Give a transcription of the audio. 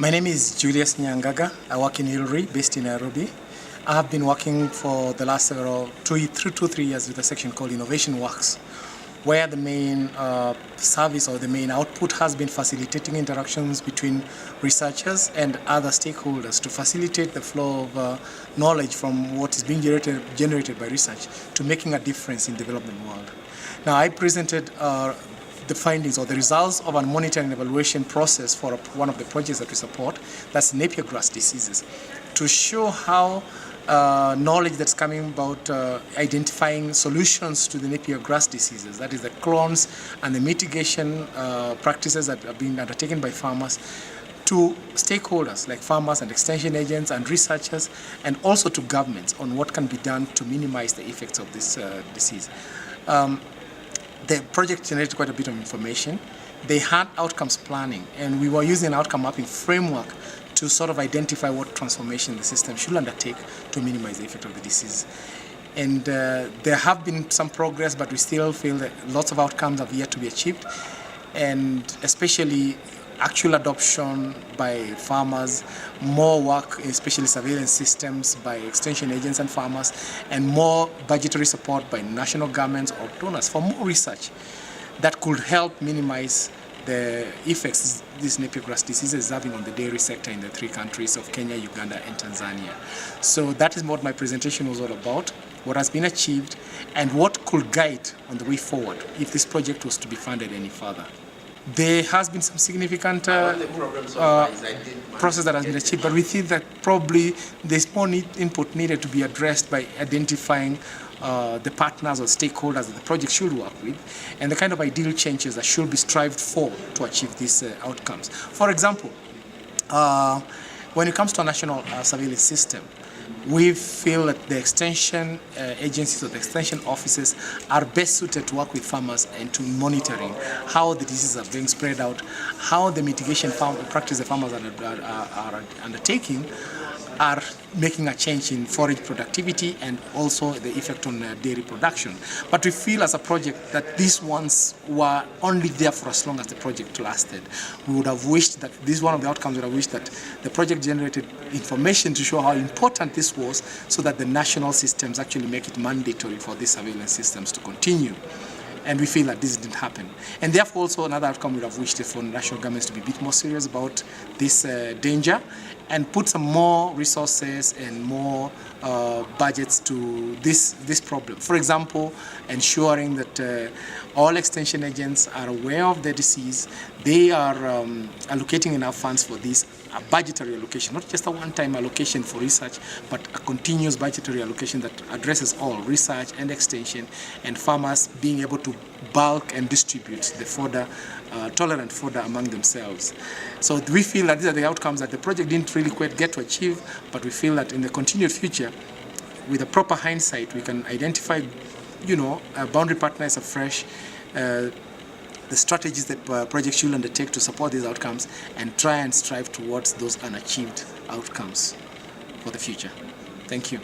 My name is Julius Nyangaga. I work in Ilri, based in Nairobi. I have been working for the last 2-3 years with a section called Innovation Works, where the main service or the main output has been facilitating interactions between researchers and other stakeholders to facilitate the flow of knowledge from what is being generated by research to making a difference in the development world. Now, I presented the findings or the results of a monitoring and evaluation process for one of the projects that we support, that's Napier grass diseases, to show how knowledge that's coming about identifying solutions to the Napier grass diseases, that is the clones and the mitigation practices that are being undertaken by farmers, to stakeholders like farmers and extension agents and researchers, and also to governments on what can be done to minimize the effects of this disease. The project generated quite a bit of information. They had outcomes planning, and we were using an outcome mapping framework to sort of identify what transformation the system should undertake to minimize the effect of the disease. And there have been some progress, but we still feel that lots of outcomes have yet to be achieved, and especially actual adoption by farmers, more work, especially surveillance systems by extension agents and farmers, and more budgetary support by national governments or donors for more research that could help minimize the effects this Napier grass disease is having on the dairy sector in the 3 countries of Kenya, Uganda, and Tanzania. So that is what my presentation was all about, what has been achieved, and what could guide on the way forward if this project was to be funded any further. There has been some significant process that has been achieved, but we think that probably there's more input needed to be addressed by identifying the partners or stakeholders that the project should work with, and the kind of ideal changes that should be strived for to achieve these outcomes. For example, when it comes to a national surveillance system, we feel that the extension agencies or the extension offices are best suited to work with farmers and to monitoring how the diseases are being spread out, how the mitigation practice the farmers are undertaking are making a change in forage productivity and also the effect on dairy production. But we feel as a project that these ones were only there for as long as the project lasted. We would have wished that this is one of the outcomes. We would have wished that the project generated information to show how important this was, so that the national systems actually make it mandatory for these surveillance systems to continue. And we feel that this didn't happen. And therefore also another outcome we would have wished is for national governments to be a bit more serious about this danger and put some more resources and more budgets to this problem. For example, ensuring that all extension agents are aware of the disease, they are allocating enough funds for this, a budgetary allocation, not just a one-time allocation for research, but a continuous budgetary allocation that addresses all research and extension, and farmers being able to bulk and distribute the fodder, tolerant fodder among themselves. So we feel that these are the outcomes that the project didn't really quite get to achieve, but we feel that in the continued future, with a proper hindsight, we can identify, boundary partners afresh, the strategies that projects should undertake to support these outcomes, and try and strive towards those unachieved outcomes for the future. Thank you.